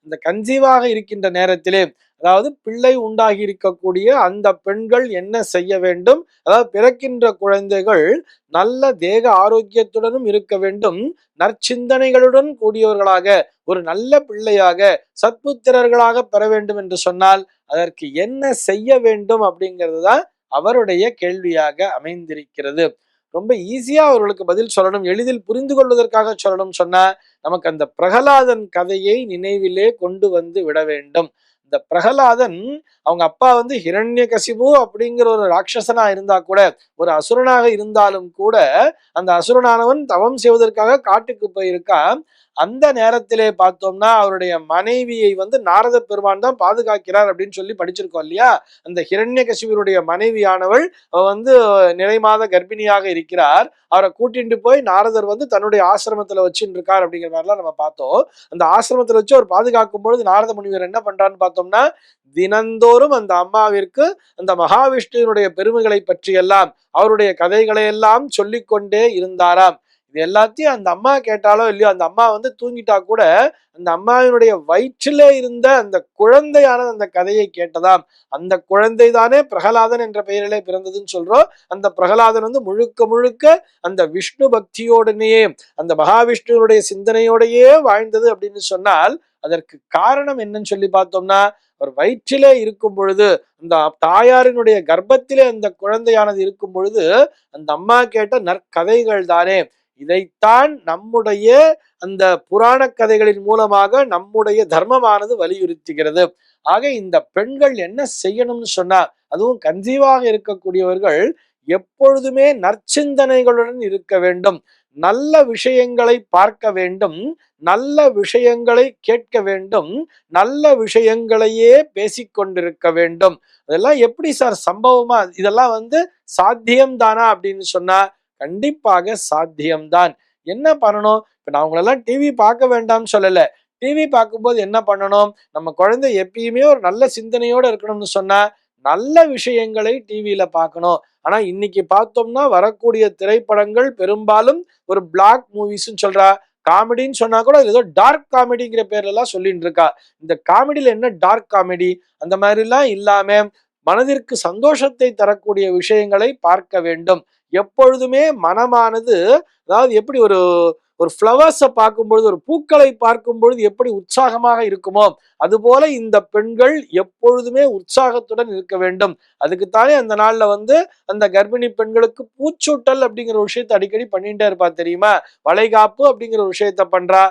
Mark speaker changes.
Speaker 1: இந்த கன்சீவாக இருக்கின்ற நேரத்திலே, அதாவது பிள்ளை உண்டாகி இருக்கக்கூடிய அந்த பெண்கள் என்ன செய்ய வேண்டும்? அதாவது பிறக்கின்ற குழந்தைகள் நல்ல தேக ஆரோக்கியத்துடனும் இருக்க வேண்டும், நற்சிந்தனைகளுடன் கூடியவர்களாக, ஒரு நல்ல பிள்ளையாக, சத்புத்திரர்களாக பெற வேண்டும் என்று சொன்னால் அதற்கு என்ன செய்ய வேண்டும் அப்படிங்கிறது தான் அவருடைய கேள்வியாக அமைந்திருக்கிறது. ரொம்ப ஈஸியா அவர்களுக்கு பதில் சொல்லணும், எளிதில் புரிந்து கொள்வதற்காக சொல்லணும் சொன்னா நமக்கு அந்த பிரகலாதன் கதையை நினைவிலே கொண்டு வந்து விட வேண்டும். இந்த பிரகலாதன் அவங்க அப்பா வந்து ஹிரண்யகசிபு அப்படிங்கிற ஒரு ராட்சசனா இருந்தா கூட, ஒரு அசுரனாக இருந்தாலும் கூட, அந்த அசுரனானவன் தவம் செய்வதற்காக காட்டுக்கு போயிருக்கான். அந்த நேரத்திலே பார்த்தோம்னா அவருடைய மனைவியை வந்து நாரத பெருமான் தான் பாதுகாக்கிறார் அப்படின்னு சொல்லி படிச்சிருக்கோம் இல்லையா? அந்த ஹிரண்யகசிபுடைய மனைவியானவள் வந்து நிறை மாத கர்ப்பிணியாக இருக்கிறார். அவரை கூட்டிட்டு போய் நாரதர் வந்து தன்னுடைய ஆசிரமத்துல வச்சுட்டு இருக்கார் அப்படிங்கிற மாதிரிலாம் நம்ம பார்த்தோம். அந்த ஆசிரமத்துல வச்சு அவர் பாதுகாக்கும் பொழுது நாரத முனிவர் என்ன பண்றான்னு பார்த்தோம்னா, தினந்தோறும் அந்த அம்மாவிற்கு அந்த மகாவிஷ்ணுவினுடைய பெருமைகளை பற்றி எல்லாம், அவருடைய கதைகளை எல்லாம் சொல்லிக்கொண்டே இருந்தாராம். இது எல்லாத்தையும் அந்த அம்மா கேட்டாலோ இல்லையோ, அந்த அம்மா வந்து தூங்கிட்டா கூட அந்த அம்மாவினுடைய வயிற்றிலே இருந்த அந்த குழந்தையான அந்த கதையை கேட்டதாம். அந்த குழந்தை தானே பிரகலாதன் என்ற பெயரிலே பிறந்ததுன்னு சொல்றோம். அந்த பிரகலாதன் வந்து முழுக்க முழுக்க அந்த விஷ்ணு பக்தியோடனேயே, அந்த மகாவிஷ்ணுனுடைய சிந்தனையோடையே வாழ்ந்தது அப்படின்னு சொன்னால் அதற்கு காரணம் என்னன்னு சொல்லி பார்த்தோம்னா, அவர் வயிற்றிலே இருக்கும் பொழுது, அந்த தாயாரினுடைய கர்ப்பத்திலே அந்த குழந்தையானது இருக்கும் பொழுது அந்த அம்மா கேட்ட நற்கதைகள் தானே. இதைத்தான் நம்முடைய அந்த புராண கதைகளின் மூலமாக நம்முடைய தர்மமானது வலியுறுத்துகிறது. ஆக இந்த பெண்கள் என்ன செய்யணும்னு சொன்னா, அதுவும் கன்சீவாக இருக்கக்கூடியவர்கள் எப்பொழுதுமே நற்சிந்தனைகளுடன் இருக்க வேண்டும், நல்ல விஷயங்களை பார்க்க வேண்டும், நல்ல விஷயங்களை கேட்க வேண்டும், நல்ல விஷயங்களையே பேசிக்கொண்டிருக்க வேண்டும். அதெல்லாம் எப்படி சார் சம்பவமா? இதெல்லாம் வந்து சாத்தியம் தானா அப்படின்னு சொன்னா கண்டிப்பாக சாத்தியம்தான். என்ன பண்ணணும்? இப்ப நான் உங்களெல்லாம் டிவி பார்க்க வேண்டாம்னு சொல்லல. டிவி பார்க்கும்போது என்ன பண்ணணும்? நம்ம குழந்தை எப்பயுமே ஒரு நல்ல சிந்தனையோட இருக்கணும்னு சொன்னா நல்ல விஷயங்களை டிவியில பார்க்கணும். ஆனா இன்னைக்கு பார்த்தோம்னா வரக்கூடிய திரைப்படங்கள் பெரும்பாலும் ஒரு பிளாக் மூவிஸ்ன்னு சொல்றா, காமெடின்னு சொன்னா கூட ஏதோ டார்க் காமெடிங்கிற பேர்ல எல்லாம் சொல்லிட்டு இருக்கா. இந்த காமெடியில என்ன டார்க் காமெடி? அந்த மாதிரி எல்லாம் இல்லாம மனதிற்கு சந்தோஷத்தை தரக்கூடிய விஷயங்களை பார்க்க வேண்டும். எப்பொழுதுமே மனமானது, அதாவது எப்படி ஒரு ஒரு ஃப்ளவர்ஸை பார்க்கும்பொழுது, ஒரு பூக்களை பார்க்கும் பொழுது எப்படி உற்சாகமாக இருக்குமோ அதுபோல இந்த பெண்கள் எப்பொழுதுமே உற்சாகத்துடன் இருக்க வேண்டும். அதுக்குத்தானே அந்த நாள்ல வந்து அந்த கர்ப்பிணி பெண்களுக்கு பூச்சூட்டல் அப்படிங்கிற ஒரு விஷயத்தை அடிக்கடி பண்ணிட்டே இருப்பா தெரியுமா? வளைகாப்பு அப்படிங்கிற ஒரு விஷயத்த பண்றா.